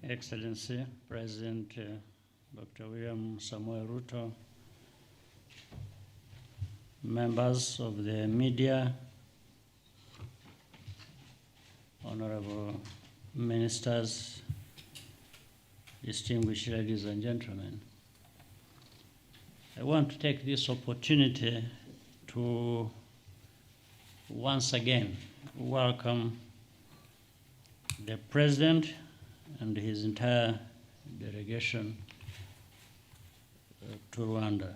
Excellency, President Dr. William Samuel Ruto, members of the media, honorable ministers, distinguished ladies and gentlemen. I want to take this opportunity to once again welcome the President and his entire delegation to Rwanda.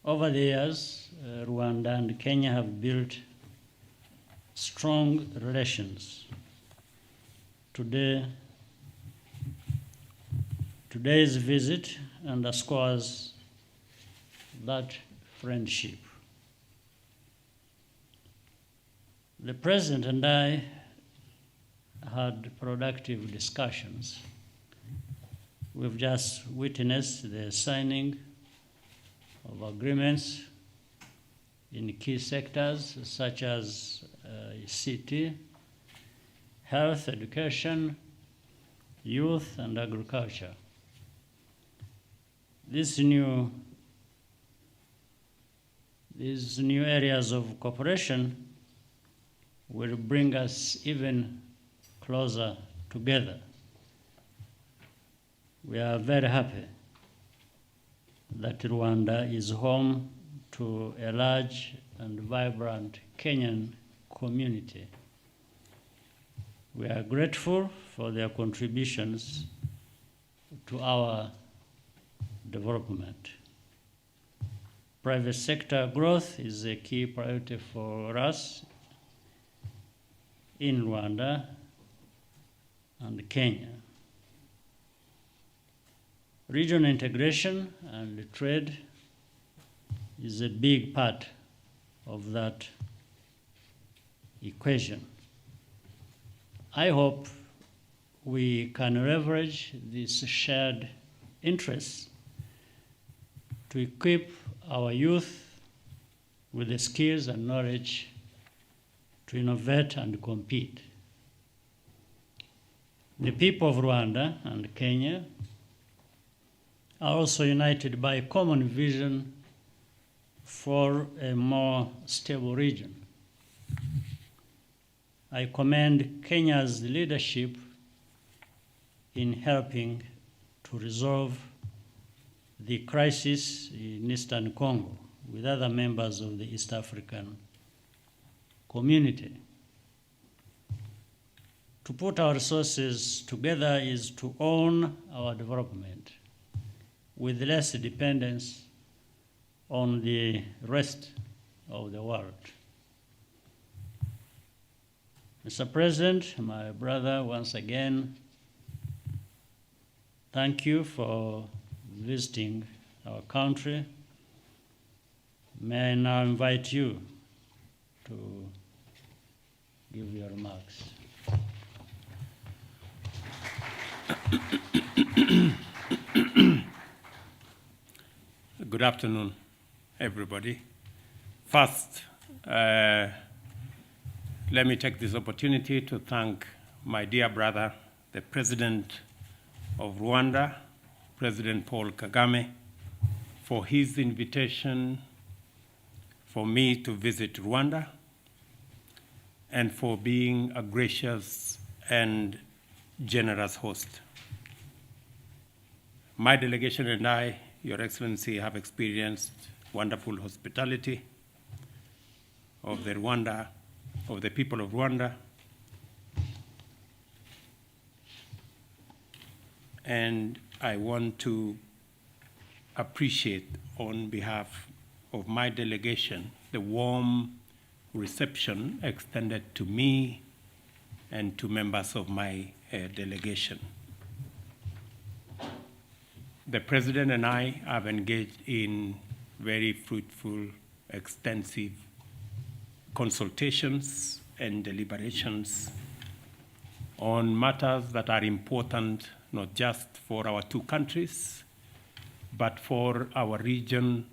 Over the years, Rwanda and Kenya have built strong relations. Today's visit underscores that friendship. The President and I had productive discussions. We've just witnessed the signing of agreements in key sectors such as ICT, health, education, youth, and agriculture. These new areas of cooperation will bring us even closer together. We are very happy that Rwanda is home to a large and vibrant Kenyan community. We are grateful for their contributions to our development. Private sector growth is a key priority for us in Rwanda and Kenya. Regional integration and trade is a big part of that equation. I hope we can leverage these shared interests to equip our youth with the skills and knowledge to innovate and compete. The people of Rwanda and Kenya are also united by a common vision for a more stable region. I commend Kenya's leadership in helping to resolve the crisis in Eastern Congo with other members of the East African community. To put our resources together is to own our development with less dependence on the rest of the world. Mr. President, my brother, once again, thank you for visiting our country. May I now invite you to give your remarks. Good afternoon, everybody. First, let me take this opportunity to thank my dear brother, the President of Rwanda, President Paul Kagame, for his invitation for me to visit Rwanda and for being a gracious and generous host. My delegation and I, Your Excellency, have experienced wonderful hospitality of the people of Rwanda, and I want to appreciate on behalf of my delegation the warm reception extended to me and to members of my delegation. The President and I have engaged in very fruitful, extensive consultations and deliberations on matters that are important not just for our two countries, but for our region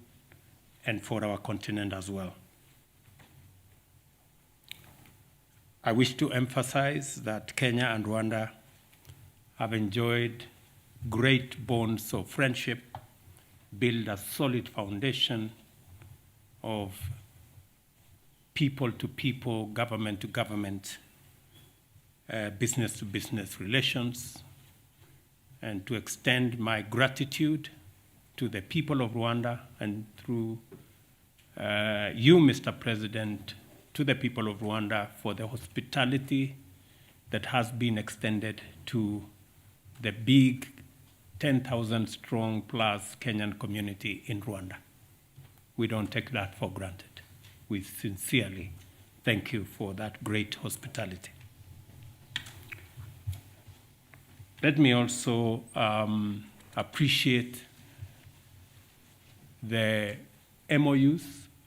and for our continent as well. I wish to emphasize that Kenya and Rwanda have enjoyed great bonds of friendship, build a solid foundation of people-to-people, government-to-government, business-to-business relations, and to extend my gratitude to the people of Rwanda and through you, Mr. President, to the people of Rwanda for the hospitality that has been extended to the big 10,000 strong plus Kenyan community in Rwanda. We don't take that for granted. We sincerely thank you for that great hospitality. Let me also appreciate the MOUs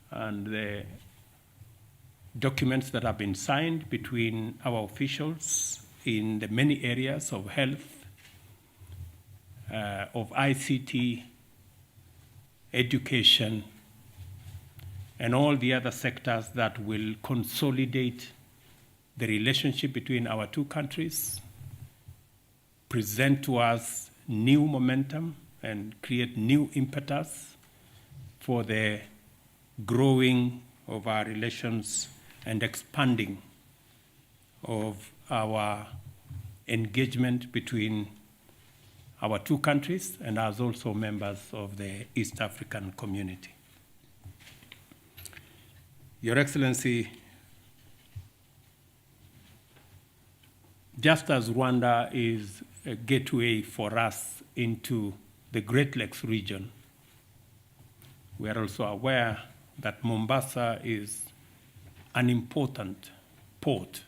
and the documents that have been signed between our officials in the many areas of health, of ICT, education, and all the other sectors that will consolidate the relationship between our two countries, present to us new momentum, and create new impetus for the growing of our relations and expanding of our engagement between our two countries and as also members of the East African community. Your Excellency, just as Rwanda is a gateway for us into the Great Lakes region, we are also aware that Mombasa is an important port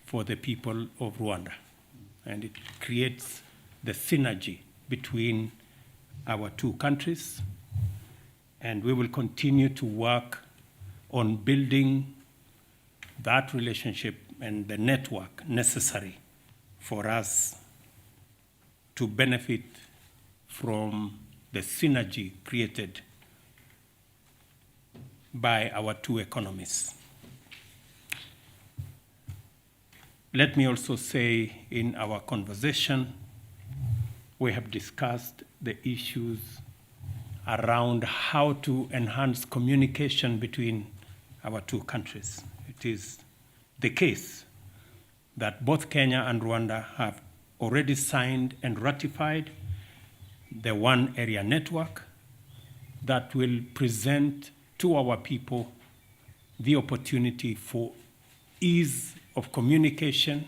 for the people of Rwanda, and it creates the synergy between our two countries, and we will continue to work on building that relationship and the network necessary for us to benefit from the synergy created by our two economies. Let me also say, in our conversation, we have discussed the issues around how to enhance communication between our two countries. It is the case that both Kenya and Rwanda have already signed and ratified the One Area Network that will present to our people the opportunity for ease of communication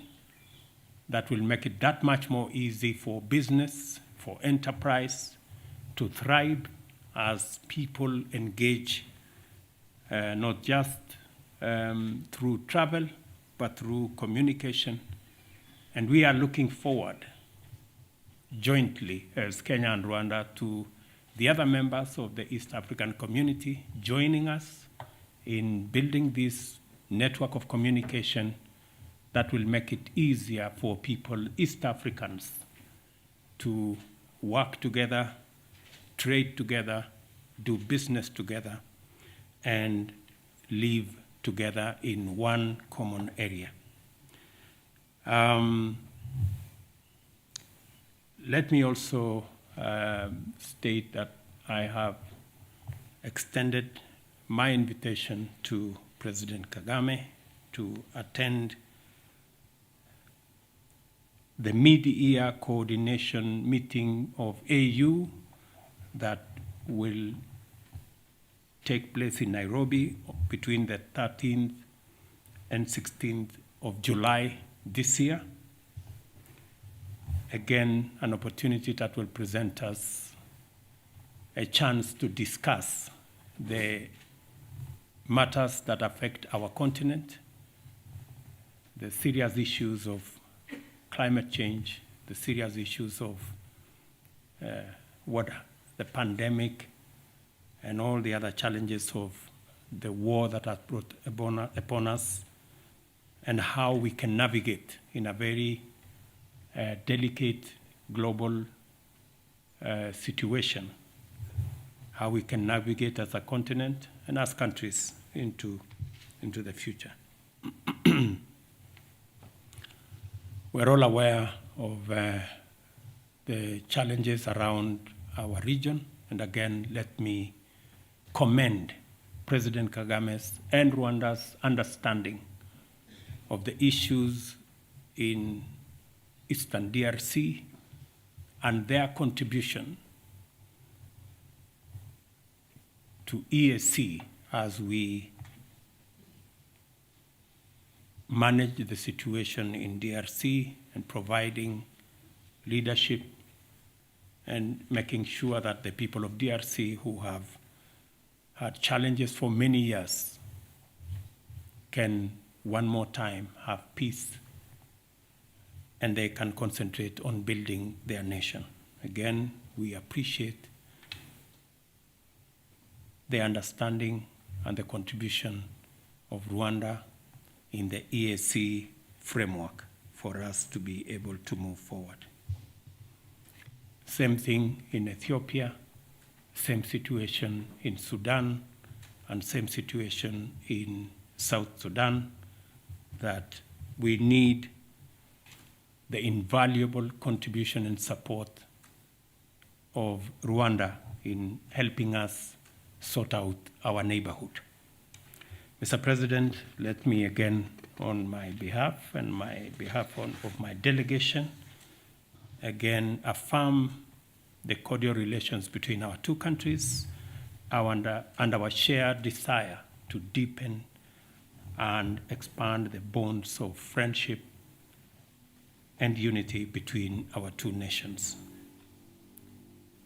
that will make it that much more easy for business, for enterprise to thrive as people engage not just through travel, but through communication. And we are looking forward jointly as Kenya and Rwanda to the other members of the East African community joining us in building this network of communication that will make it easier for people, East Africans, to work together, trade together, do business together, and live together in one common area. Let me also state that I have extended my invitation to President Kagame to attend the mid-year coordination meeting of AU that will take place in Nairobi between the 13th and 16th of July this year. Again, an opportunity that will present us a chance to discuss the matters that affect our continent, the serious issues of climate change, the serious issues of what the pandemic and all the other challenges of the war that has brought upon us, and how we can navigate in a very delicate global situation, how we can navigate as a continent and as countries into the future. We're all aware of the challenges around our region. And again, let me commend President Kagame's and Rwanda's understanding of the issues in Eastern DRC and their contribution to EAC as we manage the situation in DRC and providing leadership and making sure that the people of DRC who have had challenges for many years can one more time have peace and they can concentrate on building their nation. Again, we appreciate the understanding and the contribution of Rwanda in the EAC framework for us to be able to move forward. Same thing in Ethiopia, same situation in Sudan, and same situation in South Sudan, that we need the invaluable contribution and support of Rwanda in helping us sort out our neighborhood. Mr. President, let me again, on my behalf and of my delegation, again affirm the cordial relations between our two countries and our shared desire to deepen and expand the bonds of friendship and unity between our two nations.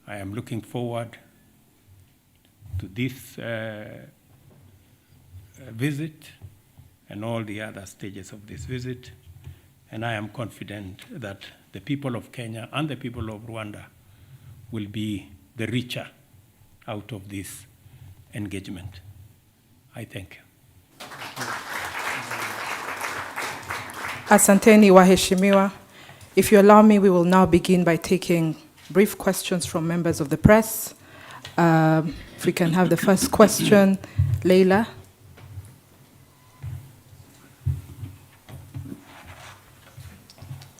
I am looking forward to this visit and all the other stages of this visit, and I am confident that the people of Kenya and the people of Rwanda will be the richer out of this engagement. I thank you. Asanteni waheshimiwa. If you allow me, we will now begin by taking brief questions from members of the press. If we can have the first question, Leila.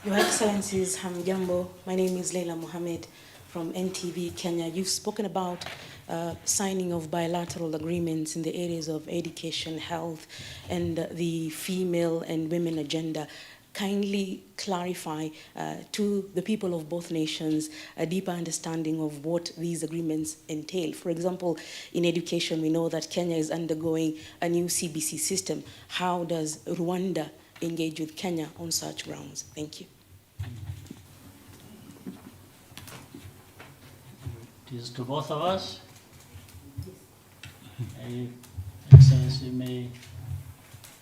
Your Excellencies, hamjambo. My name is Leila Mohammed from NTV Kenya. You've spoken about signing of bilateral agreements in the areas of education, health, and the female and women agenda. Kindly clarify to the people of both nations a deeper understanding of what these agreements entail. For example, in education, we know that Kenya is undergoing a new CBC system. How does Rwanda engage with Kenya on such grounds? Thank you. It is to both of us. Excellency may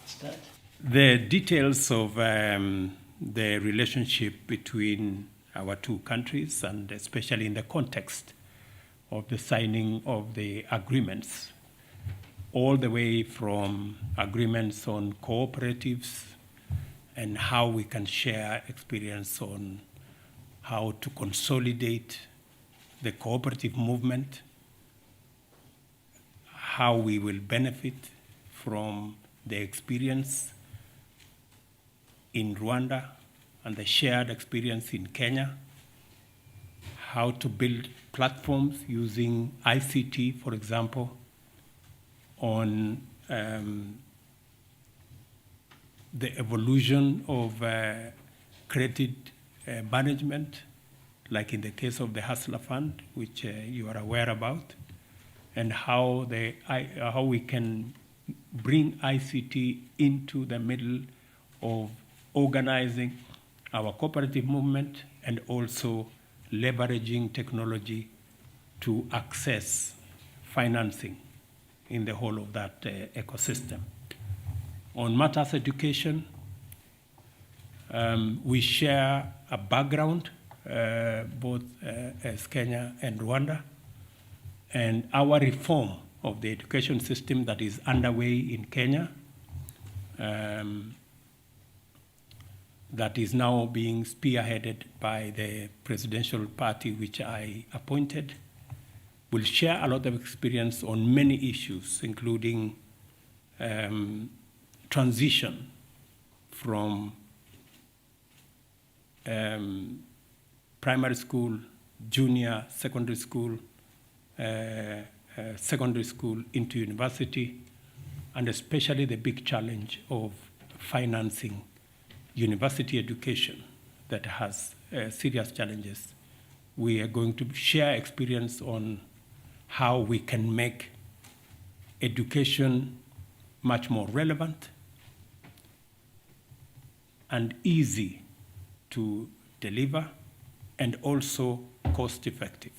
start. The details of the relationship between our two countries, and especially in the context of the signing of the agreements, all the way from agreements on cooperatives and how we can share experience on how to consolidate the cooperative movement, how we will benefit from the experience in Rwanda and the shared experience in Kenya, how to build platforms using ICT, for example, on the evolution of credit management, like in the case of the Hustler Fund, which you are aware about, and how we can bring ICT into the middle of organizing our cooperative movement and also leveraging technology to access financing in the whole of that ecosystem. On matters education, we share a background, both as Kenya and Rwanda, and our reform of the education system that is underway in Kenya, that is now being spearheaded by the presidential party which I appointed, will share a lot of experience on many issues, including transition from primary school, junior, secondary school into university, and especially the big challenge of financing university education that has serious challenges. We are going to share experience on how we can make education much more relevant and easy to deliver, and also cost effective.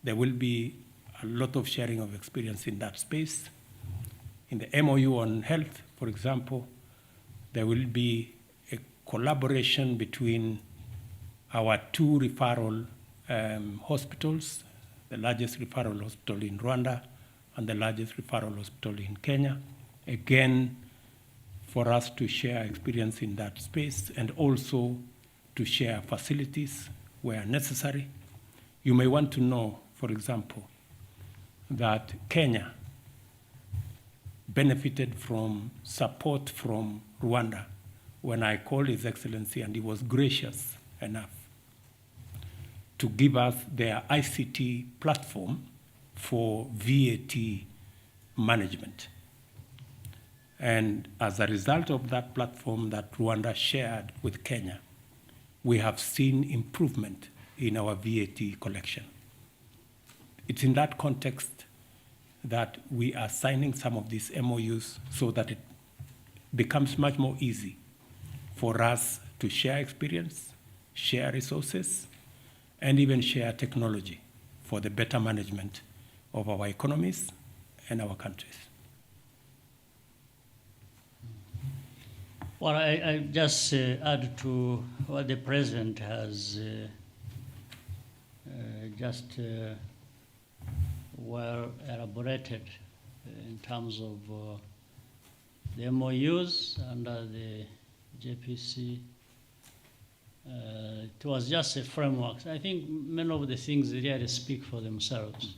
There will be a lot of sharing of experience in that space. In the MOU on health, for example, there will be a collaboration between our two referral hospitals, the largest referral hospital in Rwanda and the largest referral hospital in Kenya, again, for us to share experience in that space and also to share facilities where necessary. You may want to know, for example, that Kenya benefited from support from Rwanda when I called His Excellency, and he was gracious enough to give us their ICT platform for VAT management. And as a result of that platform that Rwanda shared with Kenya, we have seen improvement in our VAT collection. It's in that context that we are signing some of these MOUs so that it becomes much more easy for us to share experience, share resources, and even share technology for the better management of our economies and our countries. Well, I just add to what the President has just well elaborated in terms of the MOUs under the JPC. It was just a framework. I think many of the things really speak for themselves.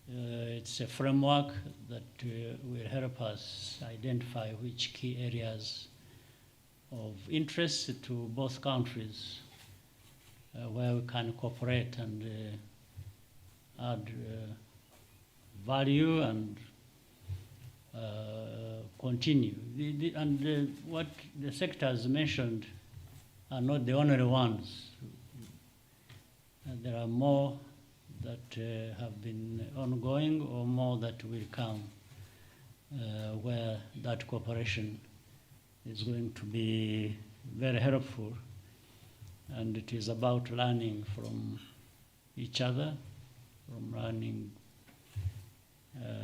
It's a framework that will help us identify which key areas of interest to both countries where we can cooperate and add value and continue. What the sector has mentioned are not the only ones. There are more that have been ongoing or more that will come where that cooperation is going to be very helpful. And it is about learning from each other, from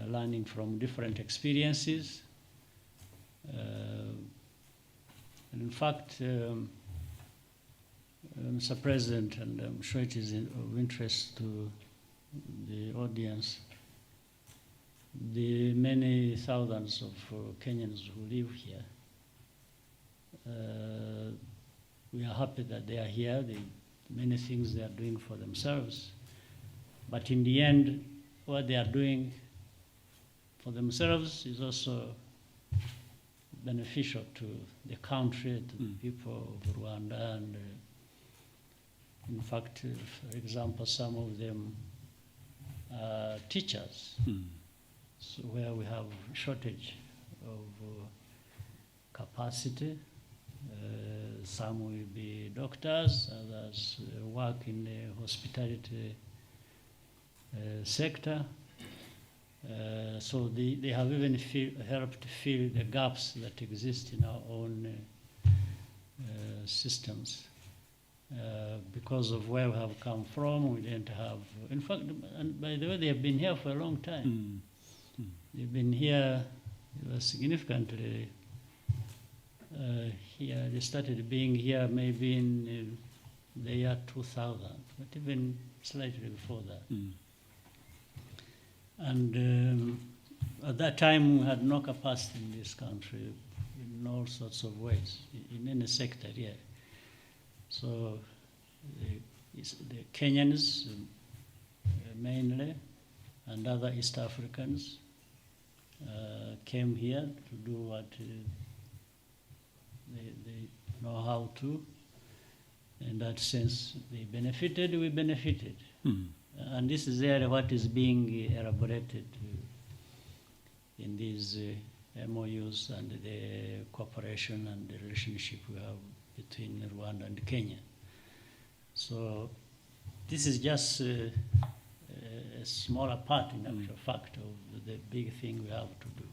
learning from different experiences. And in fact, Mr. President, and I'm sure it is of interest to the audience, the many thousands of Kenyans who live here, we are happy that they are here. Many things they are doing for themselves. But in the end, what they are doing for themselves is also beneficial to the country, to the people of Rwanda. And in fact, for example, some of them are teachers, so where we have shortage of capacity. Some will be doctors, others work in the hospitality sector. So they have even helped fill the gaps that exist in our own systems. Because of where we have come from, we didn't have, in fact, and by the way, they have been here for a long time. They've been here significantly here. They started being here maybe in the year 2000, but even slightly before that. And at that time, we had no capacity in this country in all sorts of ways, in any sector here. So the Kenyans mainly and other East Africans came here to do what they know how to. In that sense, they benefited, we benefited. Mm. And this is really what is being elaborated in these MOUs and the cooperation and the relationship we have between Rwanda and Kenya. So this is just a smaller part, in actual fact, of the big thing we have to do.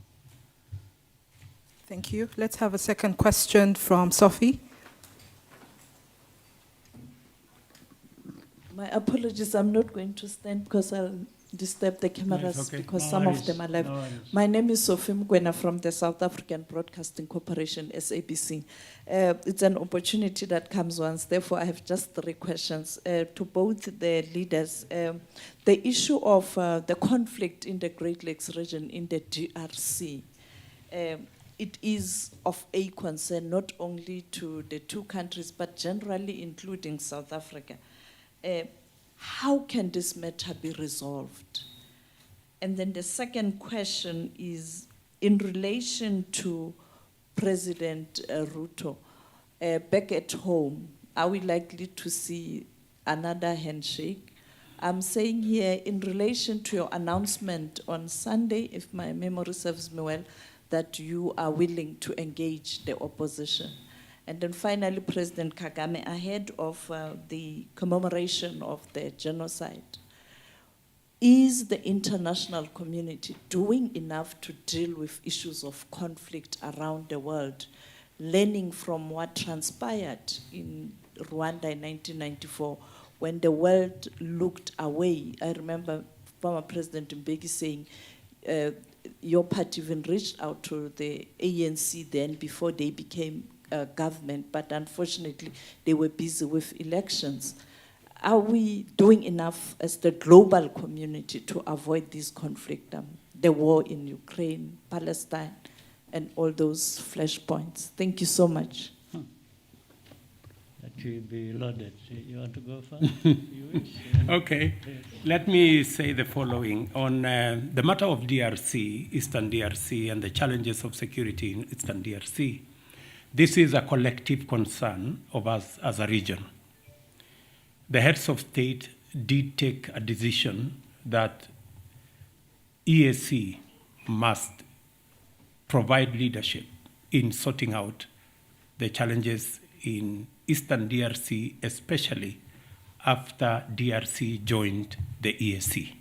Thank you. Let's have a second question from Sophie. My apologies, I'm not going to stand because I'll disturb the cameras okay. because No some worries, of them are live. no worries. My name is Sophie Mgwena from the South African Broadcasting Corporation, SABC. It's an opportunity that comes once, therefore I have just 3 questions to both the leaders. The issue of the conflict in the Great Lakes region in the DRC, it is of a concern not only to the 2 countries, but generally including South Africa. How can this matter be resolved? And then the second question is in relation to President Ruto. Back at home, are we likely to see another handshake? I'm saying here in relation to your announcement on Sunday, if my memory serves me well, that you are willing to engage the opposition. And then finally, President Kagame, ahead of the commemoration of the genocide, is the international community doing enough to deal with issues of conflict around the world, learning from what transpired in Rwanda in 1994 when the world looked away? I remember former President Mbeki saying, your party even reached out to the ANC then before they became government, but unfortunately they were busy with elections. Are we doing enough as the global community to avoid this conflict, the war in Ukraine, Palestine, and all those flashpoints? Thank you so much. That will be loaded. You want to go first? You wish? Okay, let me say the following. On the matter of DRC, Eastern DRC, and the challenges of security in Eastern DRC, this is a collective concern of us as a region. The heads of state did take a decision that EAC must provide leadership in sorting out the challenges in Eastern DRC, especially after DRC joined the EAC.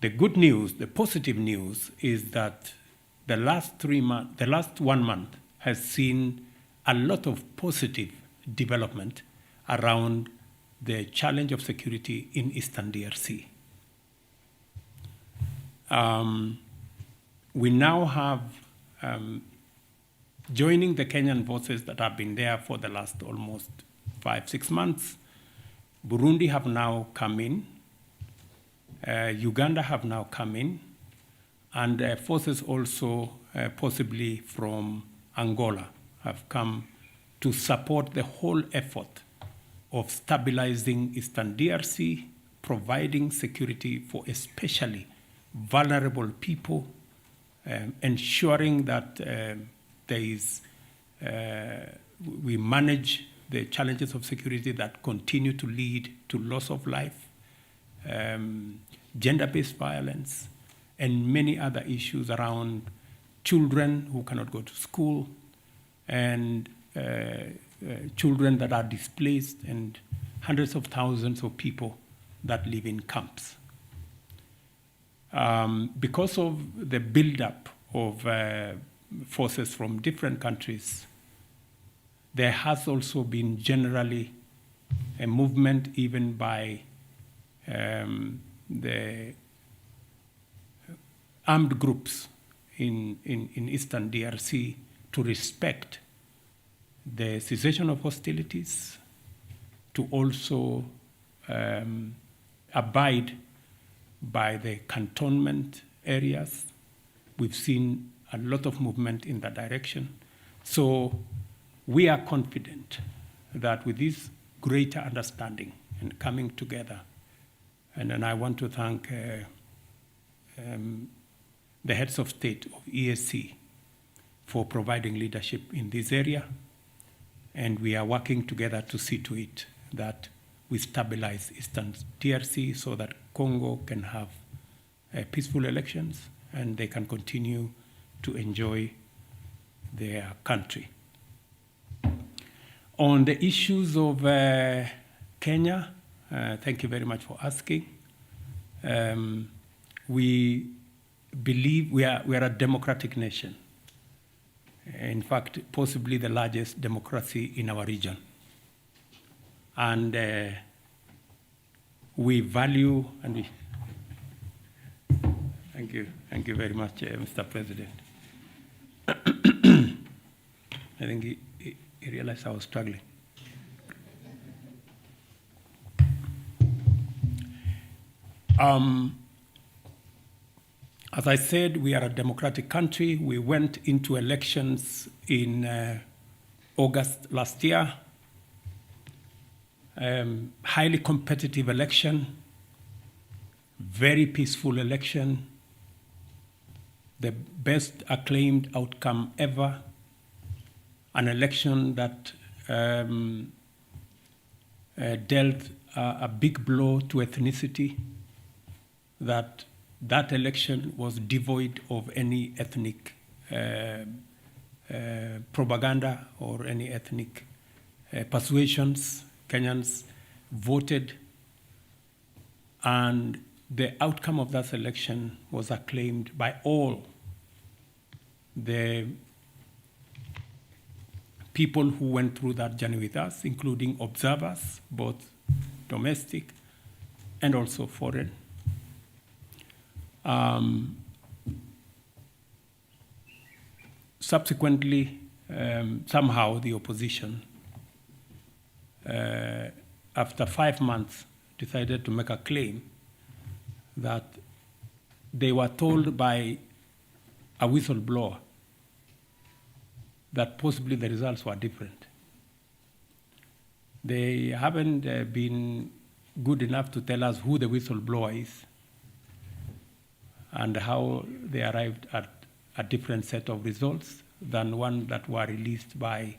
The good news, the positive news, is that the last 1 month has seen a lot of positive development around the challenge of security in Eastern DRC. We now have, joining the Kenyan forces that have been there for the last almost 5-6 months, Burundi have now come in, Uganda have now come in, and forces also possibly from Angola have come to support the whole effort of stabilizing Eastern DRC, providing security for especially vulnerable people, ensuring that we manage the challenges of security that continue to lead to loss of life, gender-based violence, and many other issues around children who cannot go to school, and children that are displaced, and hundreds of thousands of people that live in camps. Because of the buildup of forces from different countries, there has also been generally a movement even by the armed groups in Eastern DRC to respect the cessation of hostilities, to also abide by the cantonment areas. We've seen a lot of movement in that direction. So we are confident that with this greater understanding and coming together, and then I want to thank the heads of state of EAC for providing leadership in this area. And we are working together to see to it that we stabilize Eastern DRC so that Congo can have peaceful elections and they can continue to enjoy their country. On the issues of Kenya, thank you very much for asking. We believe we are a democratic nation. In fact, possibly the largest democracy in our region. And we value, and we, thank you very much, Mr. President. I think he realized I was struggling. As I said, we are a democratic country. We went into elections in August last year. Highly competitive election, very peaceful election, the best acclaimed outcome ever, an election that dealt a big blow to ethnicity, that election was devoid of any ethnic propaganda or any ethnic persuasions. Kenyans voted, and the outcome of that election was acclaimed by all the people who went through that journey with us, including observers, both domestic and also foreign. Subsequently, somehow the opposition, after 5 months, decided to make a claim that they were told by a whistleblower that possibly the results were different. They haven't been good enough to tell us who the whistleblower is and how they arrived at a different set of results than one that were released by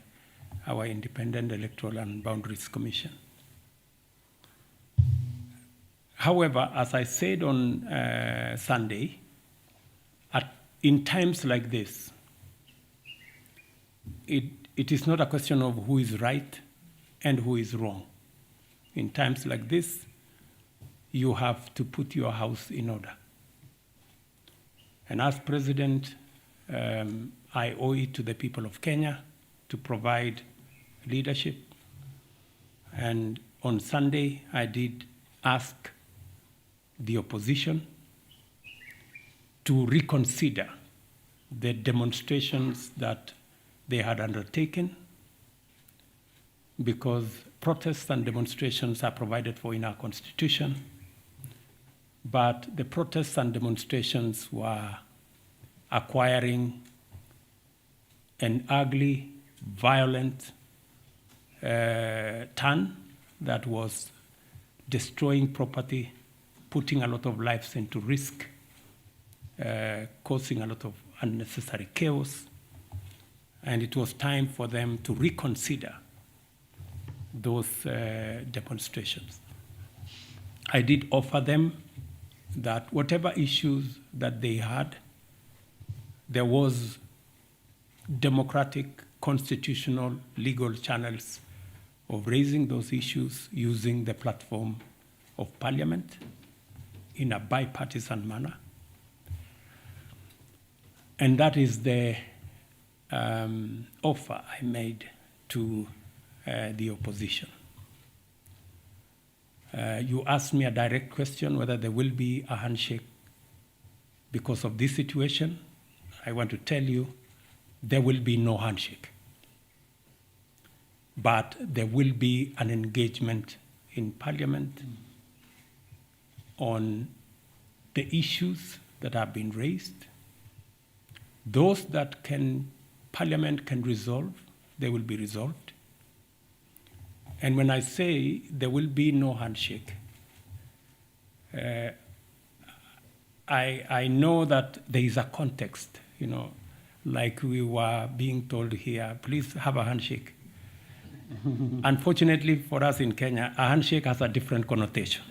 our Independent Electoral and Boundaries Commission. However, as I said on Sunday, in times like this, it is not a question of who is right and who is wrong. In times like this, you have to put your house in order. And as president, I owe it to the people of Kenya to provide leadership. And on Sunday, I did ask the opposition to reconsider the demonstrations that they had undertaken, because protests and demonstrations are provided for in our Constitution. But the protests and demonstrations were acquiring an ugly, violent turn that was destroying property, putting a lot of lives into risk, causing a lot of unnecessary chaos. And it was time for them to reconsider those demonstrations. I did offer them that whatever issues that they had, there was democratic, constitutional, legal channels of raising those issues using the platform of Parliament in a bipartisan manner. And that is the offer I made to the opposition. You asked me a direct question whether there will be a handshake because of this situation. I want to tell you, there will be no handshake. But there will be an engagement in Parliament on the issues that have been raised. Those that Parliament can resolve, they will be resolved. And when I say there will be no handshake, I know that there is a context, like we were being told here, please have a handshake. Unfortunately for us in Kenya, a handshake has a different connotation.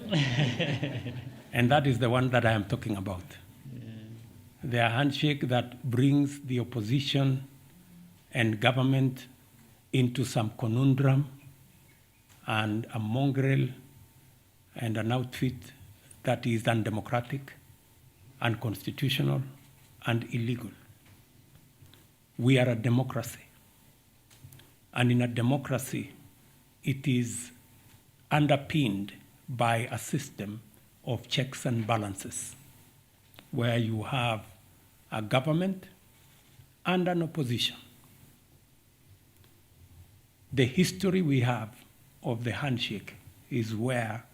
And that is the one that I am talking about. The handshake that brings the opposition and government into some conundrum and a mongrel and an outfit that is undemocratic, unconstitutional, and illegal. We are a democracy. And in a democracy, it is underpinned by a system of checks and balances, where you have a government and an opposition. The history we have of the handshake is where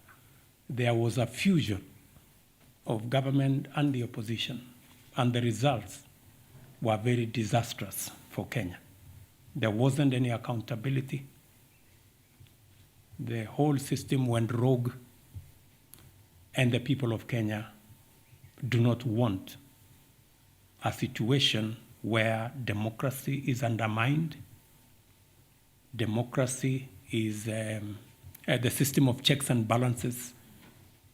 there was a fusion of government and the opposition, and the results were very disastrous for Kenya. There wasn't any accountability. The whole system went rogue, and the people of Kenya do not want a situation where democracy is undermined. Democracy is, the system of checks and balances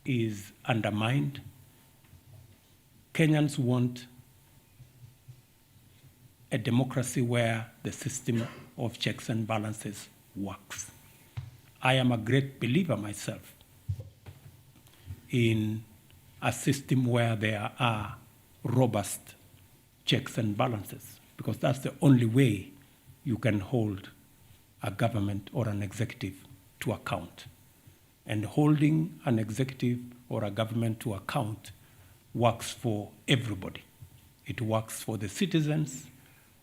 is undermined. Kenyans want a democracy where the system of checks and balances works. I am a great believer myself in a system where there are robust checks and balances, because that's the only way you can hold a government or an executive to account. And holding an executive or a government to account works for everybody. It works for the citizens,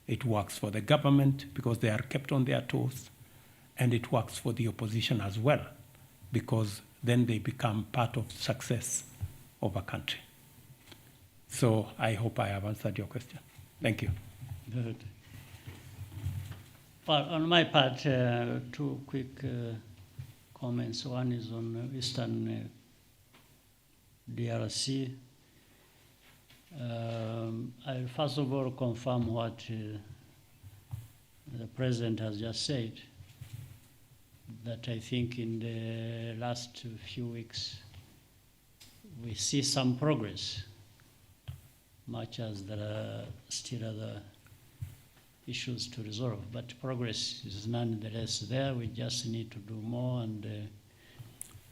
it works for the government because they are kept on their toes, and it works for the opposition as well, because then they become part of success of a country. So I hope I have answered your question. Thank you. Good. Well, on my part, two quick comments. One is on Eastern DRC. I'll first of all confirm what the President has just said, that I think in the last few weeks we see some progress, much as there are still other issues to resolve, but progress is nonetheless there. We just need to do more and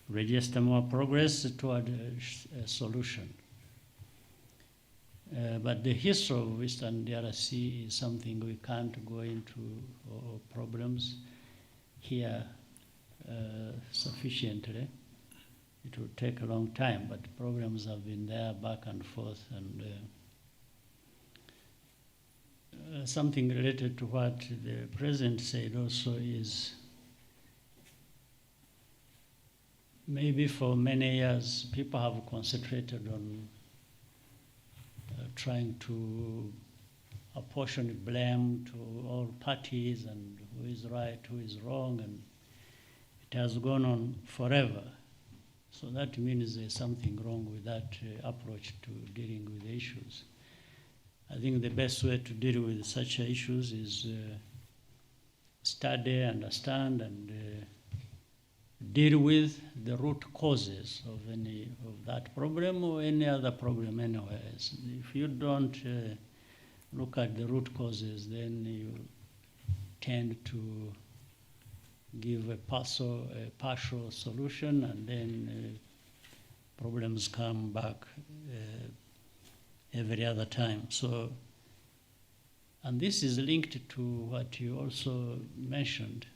register more progress toward a solution. But the history of Eastern DRC is something we can't go into, or problems here sufficiently. It will take a long time, but problems have been there back and forth, and something related to what the President said also is maybe for many years people have concentrated on trying to apportion blame to all parties and who is right, who is wrong, and it has gone on forever. So that means there's something wrong with that approach to dealing with the issues. I think the best way to deal with such issues is study, understand, and deal with the root causes of any of that problem or any other problem anywhere else. If you don't look at the root causes, then you tend to give a partial solution, and then problems come back every other time. So, and this is linked to what you also mentioned,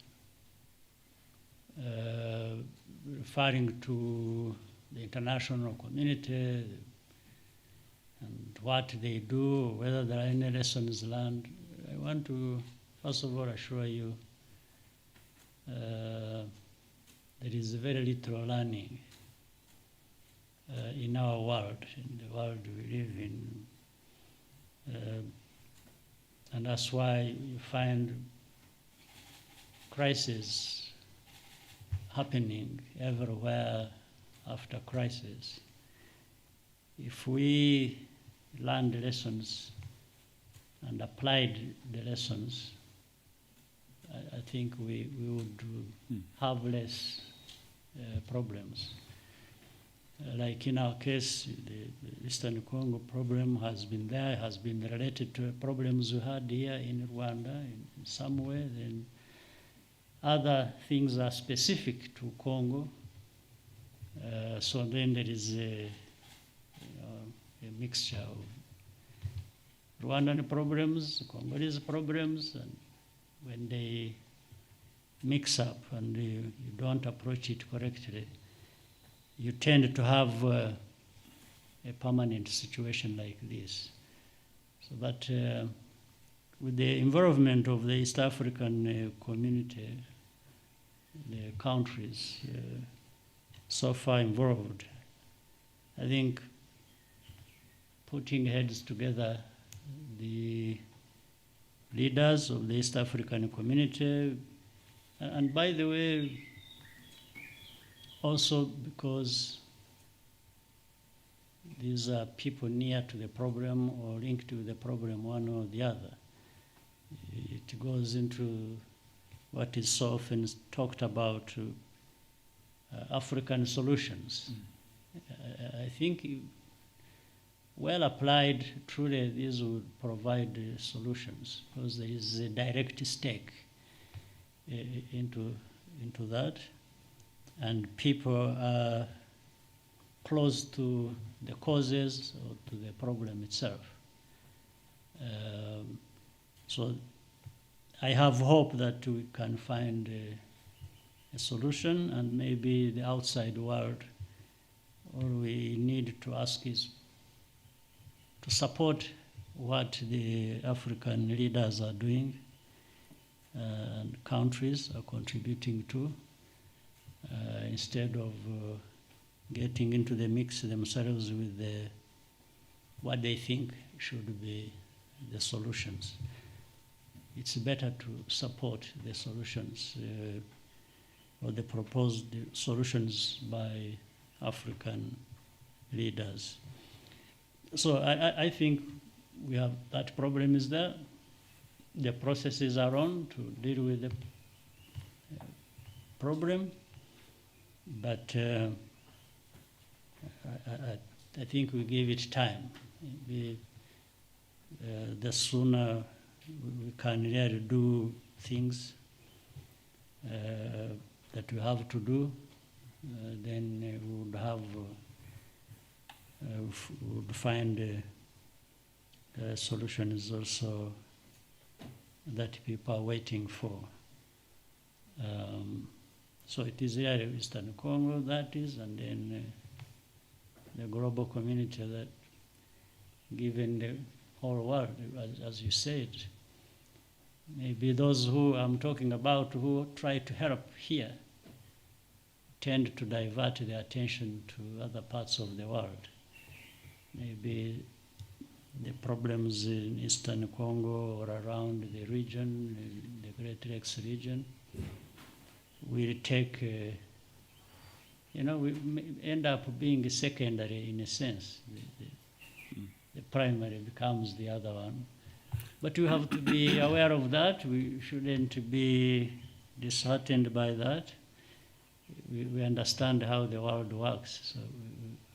referring to the international community and what they do, whether there are any lessons learned. I want to, first of all, assure you there is very little learning in our world, in the world we live in. And that's why you find crises happening everywhere after crisis. If we learned lessons and applied the lessons I think we would have less problems. Like in our case, the Eastern Congo problem has been there, has been related to problems we had here in Rwanda in some way. Then other things are specific to Congo. So then there is a mixture of Rwandan problems, Congolese problems, and when they mix up and you don't approach it correctly, you tend to have a permanent situation like this. So, but with the involvement of the East African community, the countries so far involved, I think putting heads together, the leaders of the East African community, and by the way, also because these are people near to the problem or linked to the problem, one or the other. It goes into what is so often talked about, African solutions. I think well applied, truly these would provide solutions because there is a direct stake into that, and people are close to the causes or to the problem itself. So I have hope that we can find a solution, and maybe the outside world, all we need to ask is to support what the African leaders are doing and countries are contributing to, instead of getting into the mix themselves with what they think should be the solutions. It's better to support the solutions or the proposed solutions by African leaders. So I think we have that problem is there. The processes are on to deal with the problem, but I think we give it time. The sooner we can really do things that we have to do, then we would have would find solutions also that people are waiting for. So it is here in Eastern Congo, that is, and then the global community that, given the whole world, as you said, maybe those who I'm talking about who try to help here tend to divert their attention to other parts of the world. Maybe the problems in Eastern Congo or around the region, the Great Lakes region, will take, we end up being secondary in a sense. The primary becomes the other one. But we have to be aware of that. We shouldn't be disheartened by that. We understand how the world works, so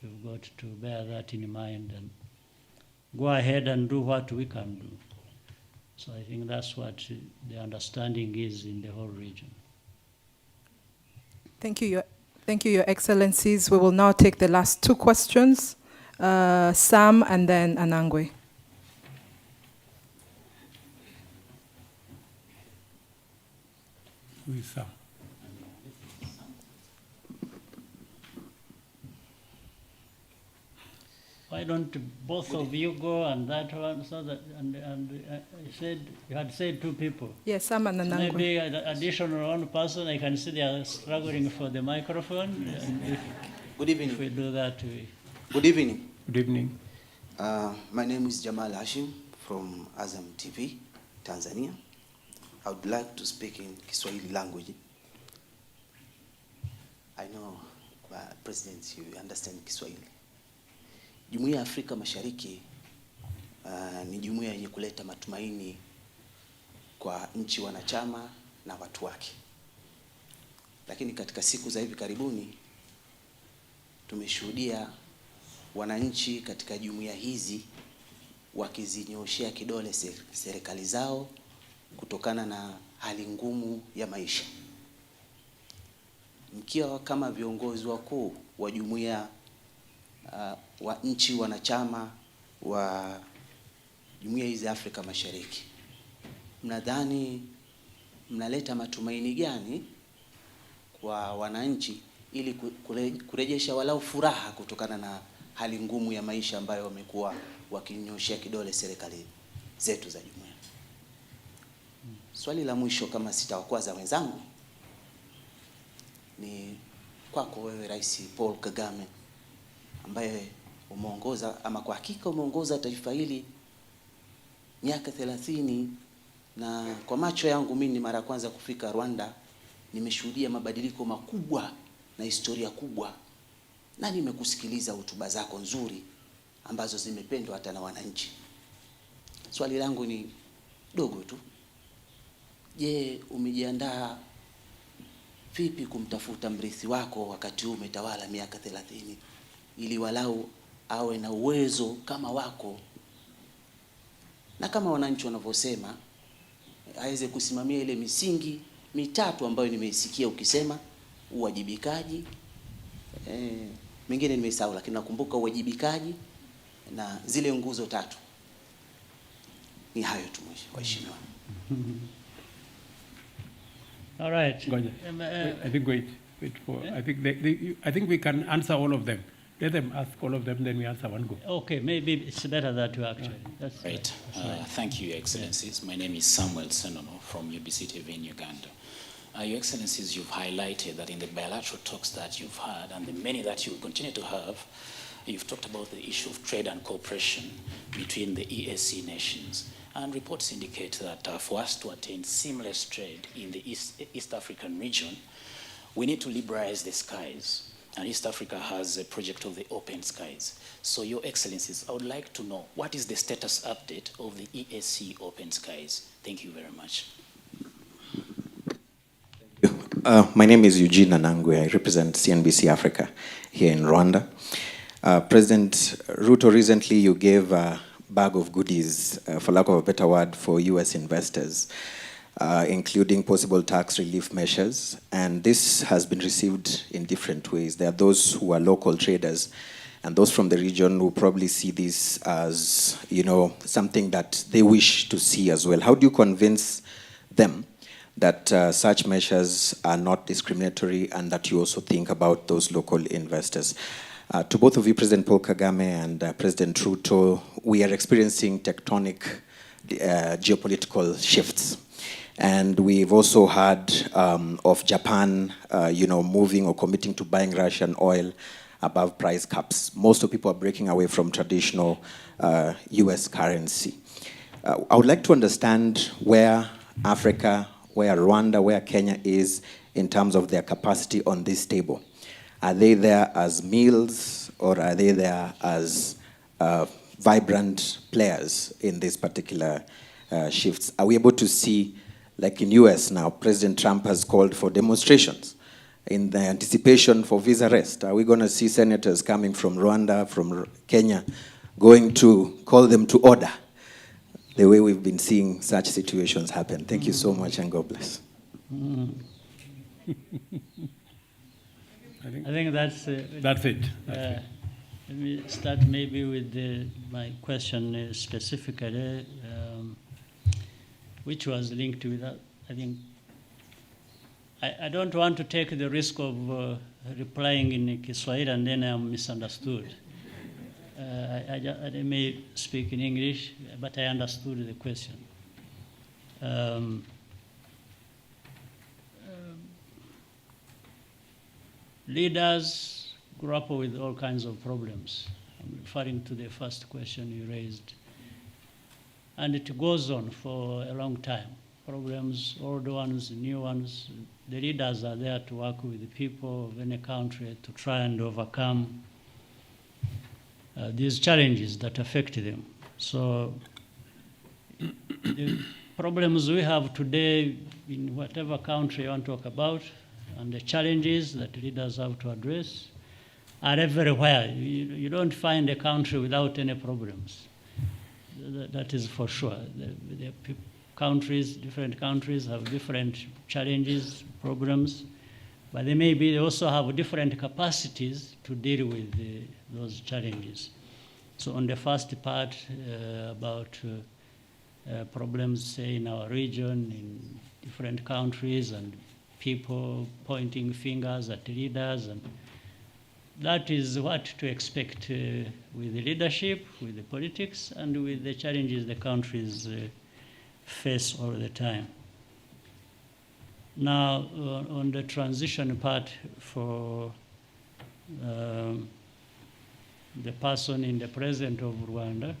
we've got to bear that in mind and go ahead and do what we can do. So I think that's what the understanding is in the whole region. Thank you, Your Excellencies. We will now take the last two questions. Sam and then Anangwe. Who is Sam? Why don't both of you go and that one, so that you had said two people. Yes, Sam and Anangwe. Maybe an additional one person. I can see they are struggling for the microphone. Good evening. If we do that, Good evening. Good evening. My name is Jamal Hashim from Azam TV, Tanzania. I would like to speak in Kiswahili language. I know, President, you understand Kiswahili. Jumuiya ya Afrika Mashariki ni jumuiya yenye kuleta matumaini kwa nchi wanachama na watu wake. Lakini katika siku za hivi karibuni tumeshuhudia wananchi katika jumuiya hizi wakizinyoshea kidole serikali zao kutokana na hali ngumu ya maisha. Mkiwa kama viongozi wakuu wa jumuiya wa nchi wanachama wa jumuiya hizi Afrika Mashariki, mnadhani mnaleta matumaini gani kwa wananchi ili kurejesha walau furaha kutokana na hali ngumu ya maisha ambayo wamekuwa wakinyoshea kidole serikali zetu za jumuiya? Swali la mwisho, kama sitawakwaza wenzangu, ni kwako wewe Rais Paul Kagame, ambaye umeongoza, ama kwa hakika umeongoza taifa hili miaka 30, na kwa macho yangu mimi ni mara kwanza kufika Rwanda, nimeshuhudia mabadiliko makubwa na historia kubwa, na nimekusikiliza hotuba zako nzuri ambazo zimependwa hata na wananchi. Swali langu ni dogo tu. Je, umejiandaa vipi kumtafuta mrithi wako wakati huu umetawala miaka 30, ili walau awe na uwezo kama wako, na kama wananchi wanavyosema, aweze kusimamia ile misingi mitatu ambayo nimeisikia ukisema: uwajibikaji, mengine nimesahau lakini nakumbuka uwajibikaji na zile nguzo tatu. Ni hayo tu mheshimiwa. All right. I think wait for. I think we can answer all of them. Let them ask all of them, then we answer one go. Okay, maybe it's better that way actually. That's right. Thank you, Your Excellencies. My name is Samuel Senono from UBC TV in Uganda. Your Excellencies, you've highlighted that in the bilateral talks that you've had and the many that you will continue to have, you've talked about the issue of trade and cooperation between the EAC nations. And reports indicate that for us to attain seamless trade in the East African region, we need to liberalize the skies. And East Africa has a project of the open skies. So, Your Excellencies, I would like to know, what is the status update of the EAC open skies? Thank you very much. My name is Eugene Anangwe. I represent CNBC Africa here in Rwanda. President Ruto, recently you gave a bag of goodies, for lack of a better word, for US investors, including possible tax relief measures. And this has been received in different ways. There are those who are local traders and those from the region who probably see this as, something that they wish to see as well. How do you convince them that such measures are not discriminatory and that you also think about those local investors? To both of you, President Paul Kagame and President Ruto, we are experiencing tectonic geopolitical shifts. And we've also heard of Japan, moving or committing to buying Russian oil above price caps. Most of people are breaking away from traditional US currency. I would like to understand where Africa, where Rwanda, where Kenya is in terms of their capacity on this table. Are they there as meals, or are they there as vibrant players in these particular shifts? Are we able to see, like in US now, President Trump has called for demonstrations in the anticipation for visa rest? Are we going to see senators coming from Rwanda, from Kenya, going to call them to order, the way we've been seeing such situations happen? Thank you so much, and God bless. I think that's it. That's it. Let me start maybe with my question specifically, which was linked with that. I think I don't want to take the risk of replying in Kiswahili and then I'm misunderstood. I may speak in English, but I understood the question. Leaders grapple with all kinds of problems. I'm referring to the first question you raised. And it goes on for a long time. Problems, old ones, new ones. The leaders are there to work with the people of any country to try and overcome these challenges that affect them. So problems we have today in whatever country you want to talk about, and the challenges that leaders have to address are everywhere. You don't find a country without any problems. That is for sure. Different countries have different challenges, problems, but they also have different capacities to deal with those challenges. So on the first part about problems, say, in our region, in different countries, and people pointing fingers at leaders, and that is what to expect with the leadership, with the politics, and with the challenges the countries face all the time. Now, on the transition part for the person in the president of Rwanda,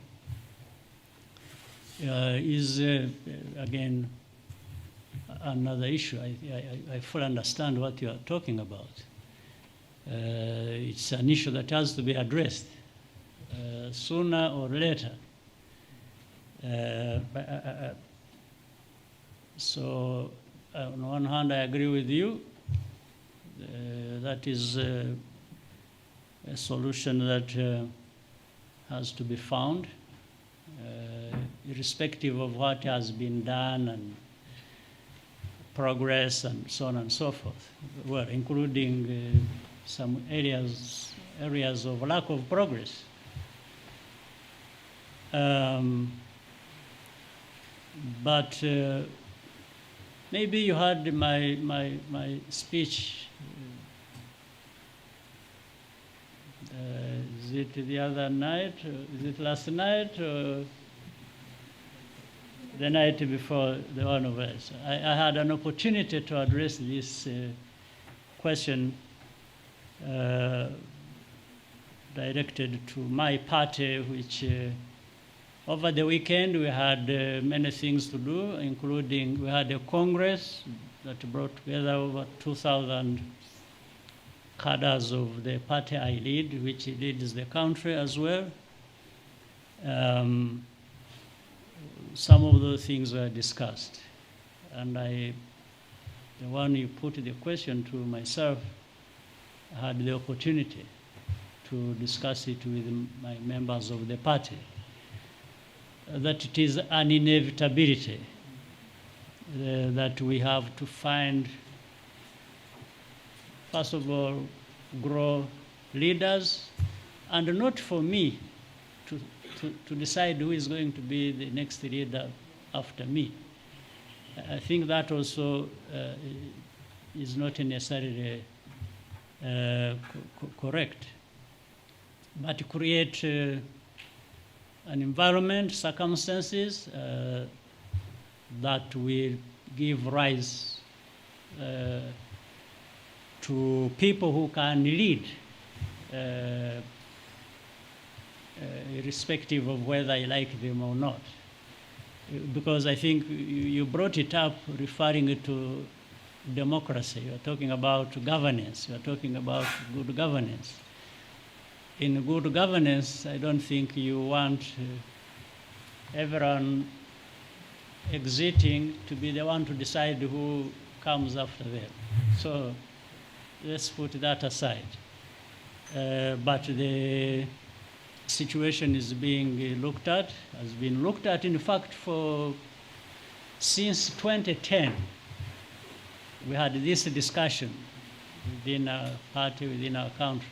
is, again, another issue. I fully understand what you are talking about. It's an issue that has to be addressed sooner or later. So, on one hand, I agree with you. That is a solution that has to be found, irrespective of what has been done and progress and so on and so forth. Well, including some areas of lack of progress. But maybe you heard my speech. Is it the other night? Is it last night? Or the night before the one of us? I had an opportunity to address this question directed to my party, which over the weekend we had many things to do, including we had a Congress that brought together over 2,000 cadres of the party I lead, which leads the country as well. Some of those things were discussed. And the one you put the question to myself, I had the opportunity to discuss it with my members of the party, that it is an inevitability that we have to find, first of all, grow leaders, and not for me to decide who is going to be the next leader after me. I think that also is not necessarily correct, but to create an environment, circumstances that will give rise to people who can lead, irrespective of whether I like them or not. Because I think you brought it up referring to democracy. You're talking about governance. You're talking about good governance. In good governance, I don't think you want everyone exiting to be the one to decide who comes after them. So let's put that aside. But the situation is being looked at, has been looked at, in fact, since 2010. We had this discussion within our party, within our country.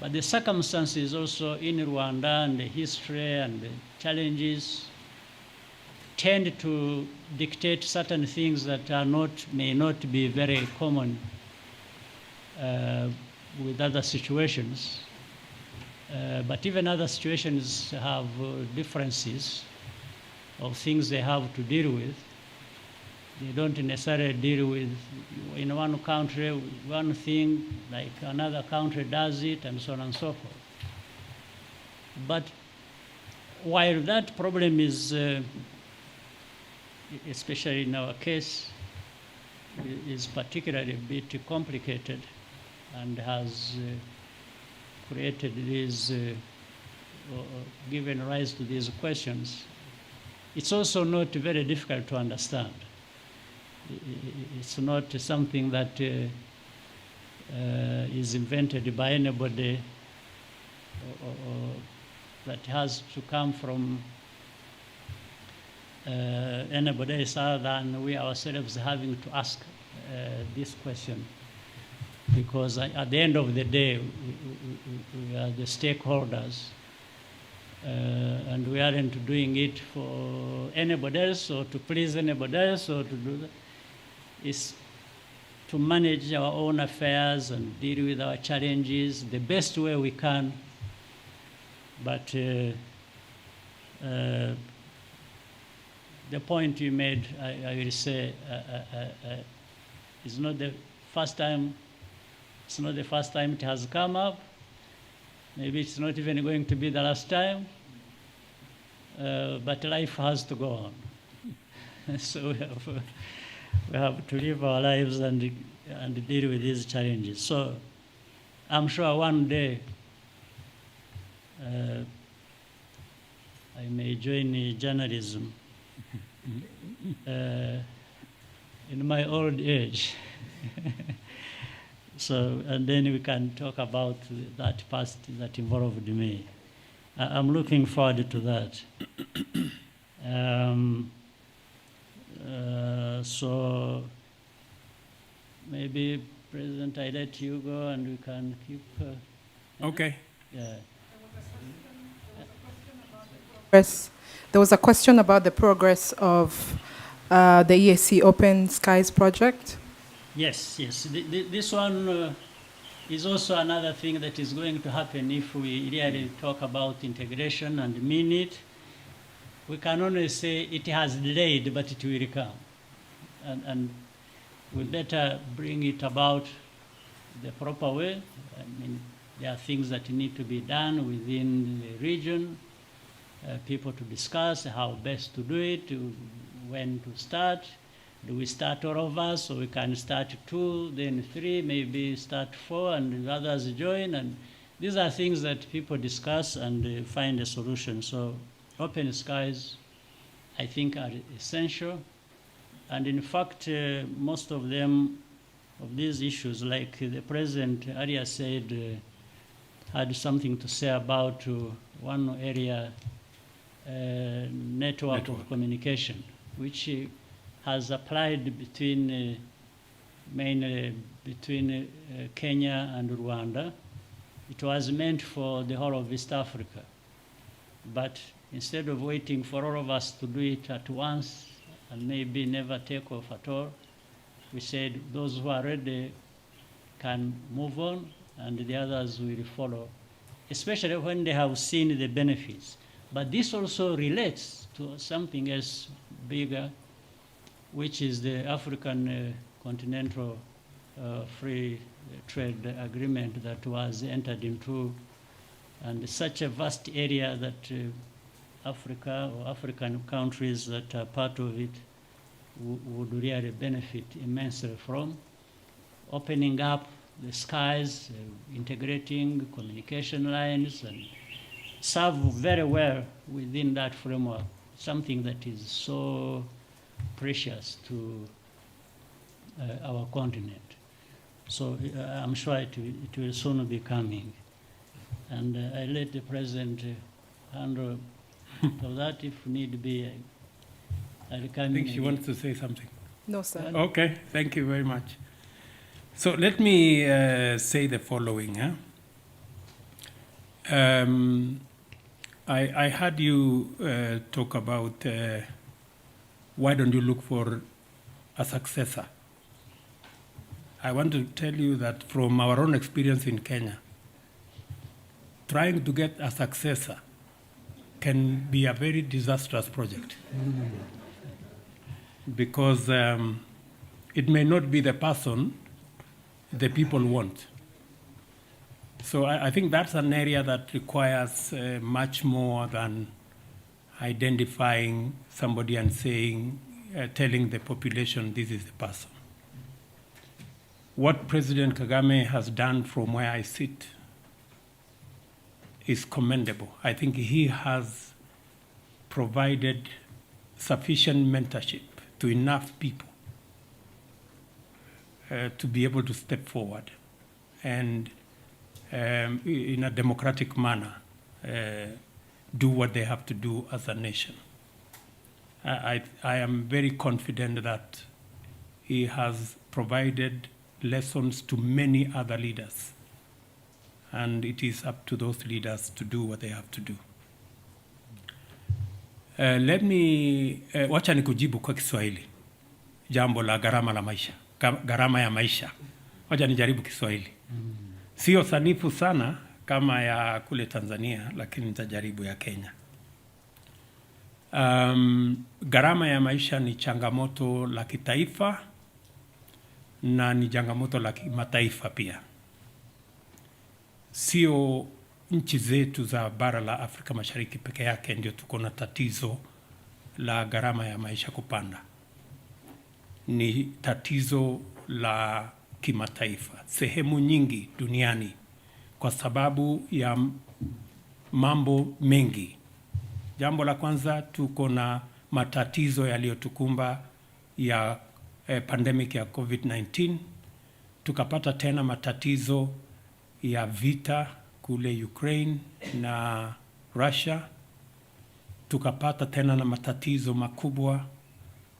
But the circumstances also in Rwanda, and the history and the challenges tend to dictate certain things that may not be very common with other situations. But even other situations have differences of things they have to deal with. They don't necessarily deal with, in one country, one thing, like another country does it, and so on and so forth. But while that problem is, especially in our case, is particularly a bit complicated and has created these, given rise to these questions, it's also not very difficult to understand. It's not something that is invented by anybody or that has to come from anybody else other than we ourselves having to ask this question. Because at the end of the day, we are the stakeholders, and we aren't doing it for anybody else or to please anybody else or to do that. It's to manage our own affairs and deal with our challenges the best way we can. But the point you made, I will say, is not the first time. It's not the first time it has come up. Maybe it's not even going to be the last time. But life has to go on. So we have to live our lives and deal with these challenges. So I'm sure one day I may join journalism in my old age. So, and then we can talk about that past that involved me. I'm looking forward to that. So maybe, President, I let you go and we can keep. Okay. Yeah. There was a question about the progress of the EAC Open Skies project. Yes, yes. This one is also another thing that is going to happen if we really talk about integration and mean it. We can only say it has delayed, but it will come. And we better bring it about the proper way. I mean, there are things that need to be done within the region, people to discuss how best to do it, when to start. Do we start all of us, so we can start 2, then 3, maybe start 4, and others join? And these are things that people discuss and find a solution. So open skies, I think, are essential. And in fact, most of them, of these issues, like the President earlier said, had something to say about one area, network of communication, which has applied between mainly between Kenya and Rwanda. It was meant for the whole of East Africa. But instead of waiting for all of us to do it at once and maybe never take off at all, we said those who are ready can move on and the others will follow, especially when they have seen the benefits. But this also relates to something else bigger, which is the African Continental Free Trade Agreement that was entered into, and such a vast area that Africa or African countries that are part of it would really benefit immensely from, opening up the skies, integrating communication lines, and serve very well within that framework, something that is so precious to our continent. So I'm sure it will soon be coming. And I let the President handle of that if need be. I'll come I think she wants to say something. No, sir. Okay, thank you very much. So let me say the following. I heard you talk about why don't you look for a successor? I want to tell you that from our own experience in Kenya, trying to get a successor can be a very disastrous project. Because it may not be the person the people want. So I think that's an area that requires much more than identifying somebody and saying, telling the population this is the person. What President Kagame has done from where I sit is commendable. I think he has provided sufficient mentorship to enough people to be able to step forward and in a democratic manner do what they have to do as a nation. I am very confident that he has provided lessons to many other leaders, and it is up to those leaders to do what they have to do. Wacha nikujibu kwa Kiswahili. Jambo la gharama la maisha, gharama ya maisha. Wacha nijaribu Kiswahili. Sio sanifu sana kama ya kule Tanzania, lakini nitajaribu ya Kenya. Gharama ya maisha ni changamoto la kitaifa na ni changamoto la kimataifa pia. Sio nchi zetu za bara la Afrika Mashariki peke yake ndio tuko na tatizo la gharama ya maisha kupanda. Ni tatizo la kimataifa, sehemu nyingi duniani, kwa sababu ya mambo mengi. Jambo la kwanza, tuko na matatizo yaliyotukumba ya pandemic ya COVID-19. Tukapata tena matatizo ya vita kule Ukraine na Russia. Tukapata tena na matatizo makubwa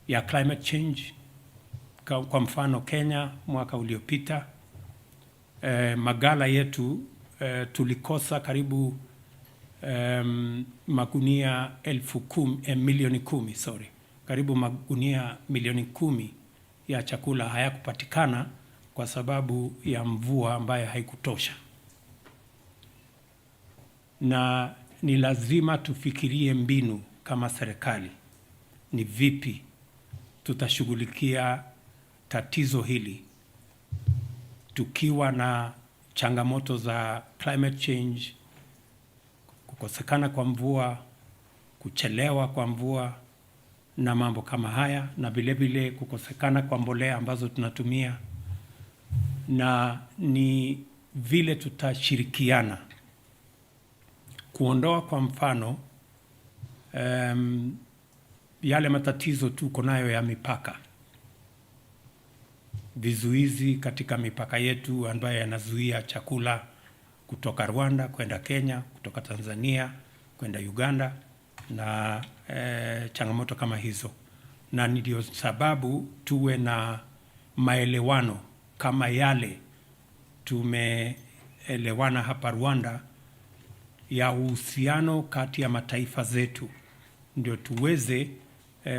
ya climate change. Kwa mfano Kenya mwaka uliopita, magala yetu tulikosa karibu magunia milioni 10, karibu magunia milioni 10 ya chakula hayakupatikana kwa sababu ya mvua ambayo haikutosha. Na ni lazima tufikirie mbinu kama serikali, ni vipi tutashughulikia tatizo hili tukiwa na changamoto za climate change, kukosekana kwa mvua, kuchelewa kwa mvua na mambo kama haya, na vile vile kukosekana kwa mbolea ambazo tunatumia, na ni vile tutashirikiana kuondoa kwa mfano yale matatizo tuko nayo ya mipaka, vizuizi katika mipaka yetu ambayo yanazuia chakula kutoka Rwanda kwenda Kenya, kutoka Tanzania kwenda Uganda na changamoto kama hizo. Na ndio sababu tuwe na maelewano kama yale tumeelewana hapa Rwanda ya uhusiano kati ya mataifa zetu, ndio tuweze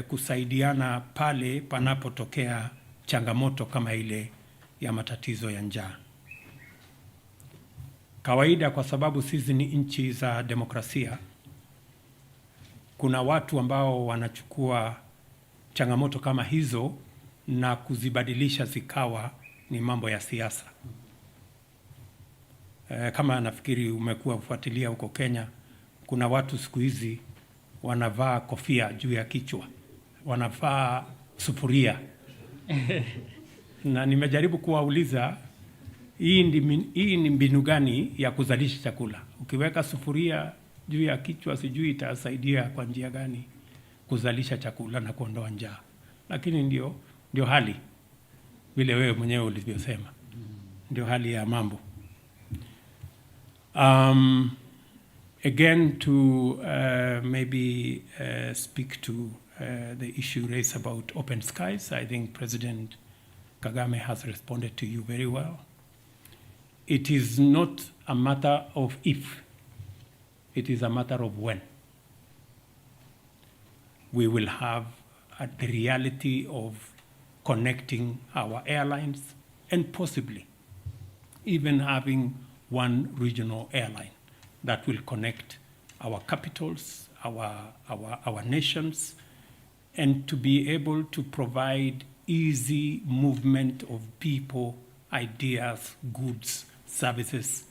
kusaidiana pale panapotokea changamoto kama ile ya matatizo ya njaa. Kawaida, kwa sababu sisi ni nchi za demokrasia, kuna watu ambao wanachukua changamoto kama hizo na kuzibadilisha zikawa ni mambo ya siasa. Kama nafikiri umekuwa ufuatilia huko Kenya, kuna watu siku hizi wanavaa kofia juu ya kichwa, wanavaa sufuria. Na nimejaribu kuwauliza, hii ni mbinu gani ya kuzalisha chakula? Ukiweka sufuria juu ya kichwa, sijui itasaidia kwa njia gani kuzalisha chakula na kuondoa njaa. Lakini ndio hali, vile wewe mwenyewe ulivyosema, ndio hali ya mambo. Again, to maybe speak to the issue raised about open skies, I think President Kagame has responded to you very well. It is not a matter of if, it is a matter of when. We will have the reality of connecting our airlines and possibly even having one regional airline that will connect our capitals, our nations, and to be able to provide easy movement of people, ideas, goods, services.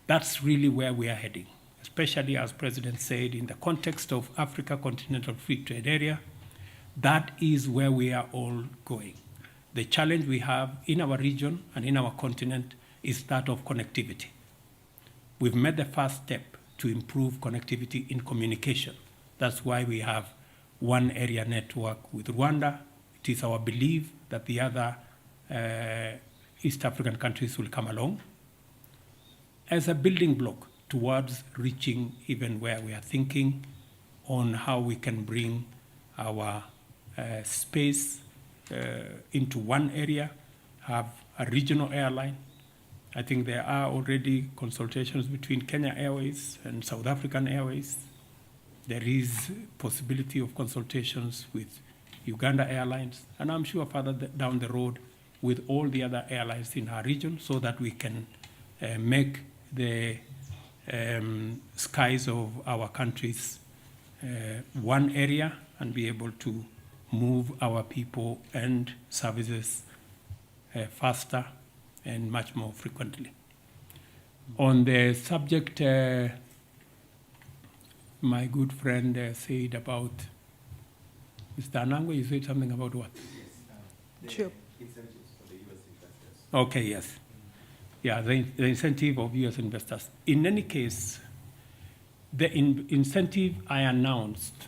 That's really where we are heading, especially, as President said, in the context of Africa Continental Free Trade Area. That is where we are all going. The challenge we have in our region and in our continent is that of connectivity. We've made the first step to improve connectivity in communication. That's why we have one area network with Rwanda. It is our belief that the other East African countries will come along as a building block towards reaching even where we are thinking on how we can bring our space into one area, have a regional airline. I think there are already consultations between Kenya Airways and South African Airways. There is possibility of consultations with Uganda Airlines, and I'm sure further down the road with all the other airlines in our region, so that we can make the skies of our countries one area and be able to move our people and services faster and much more frequently. On the subject, my good friend said about, Mr. Anangwe, you said something about what? Sure. Okay, yes. Yeah, the incentive of U.S. investors. In any case, the incentive I announced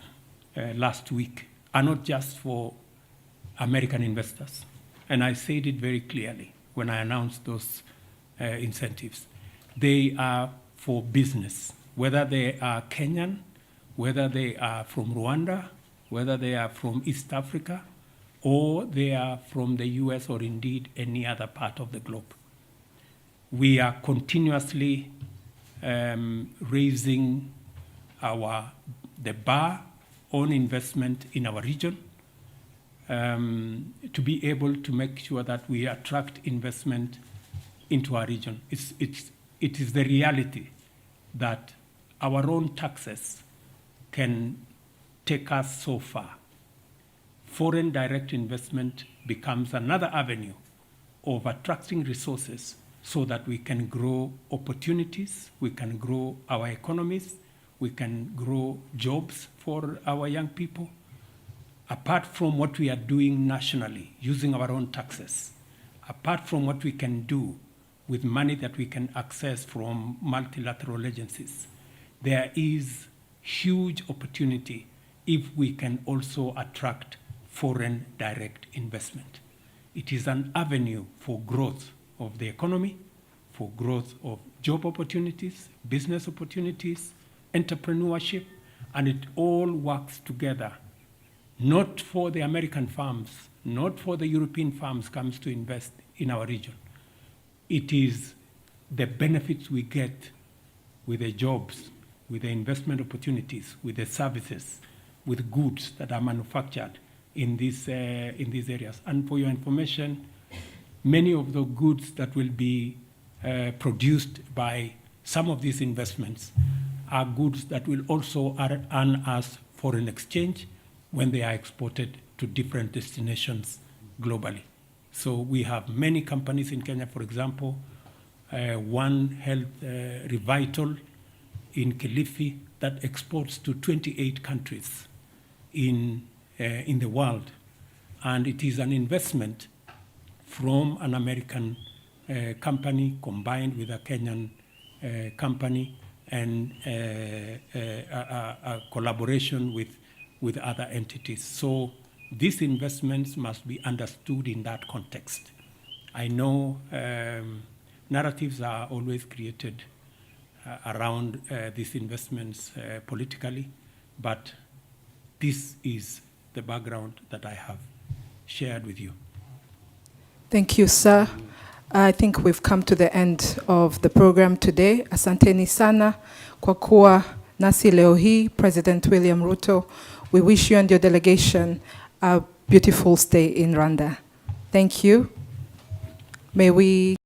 last week are not just for American investors. And I said it very clearly when I announced those incentives. They are for business, whether they are Kenyan, whether they are from Rwanda, whether they are from East Africa, or they are from the US or indeed any other part of the globe. We are continuously raising the bar on investment in our region to be able to make sure that we attract investment into our region. It is the reality that our own taxes can take us so far. Foreign direct investment becomes another avenue of attracting resources so that we can grow opportunities, we can grow our economies, we can grow jobs for our young people. Apart from what we are doing nationally, using our own taxes, apart from what we can do with money that we can access from multilateral agencies, there is huge opportunity if we can also attract foreign direct investment. It is an avenue for growth of the economy, for growth of job opportunities, business opportunities, entrepreneurship, and it all works together. Not for the American firms, not for the European firms comes to invest in our region. It is the benefits we get with the jobs, with the investment opportunities, with the services, with goods that are manufactured in these areas. And for your information, many of the goods that will be produced by some of these investments are goods that will also earn us foreign exchange when they are exported to different destinations globally. So we have many companies in Kenya, for example, One Health Revital in Kilifi that exports to 28 countries in the world. And it is an investment from an American company combined with a Kenyan company and a collaboration with other entities. So these investments must be understood in that context. I know narratives are always created around these investments politically, but this is the background that I have shared with you. Thank you, sir. I think we've come to the end of the program today. Asanteni sana kwa kuwa nasi leo hii, President William Ruto. We wish you and your delegation a beautiful stay in Rwanda. Thank you. May we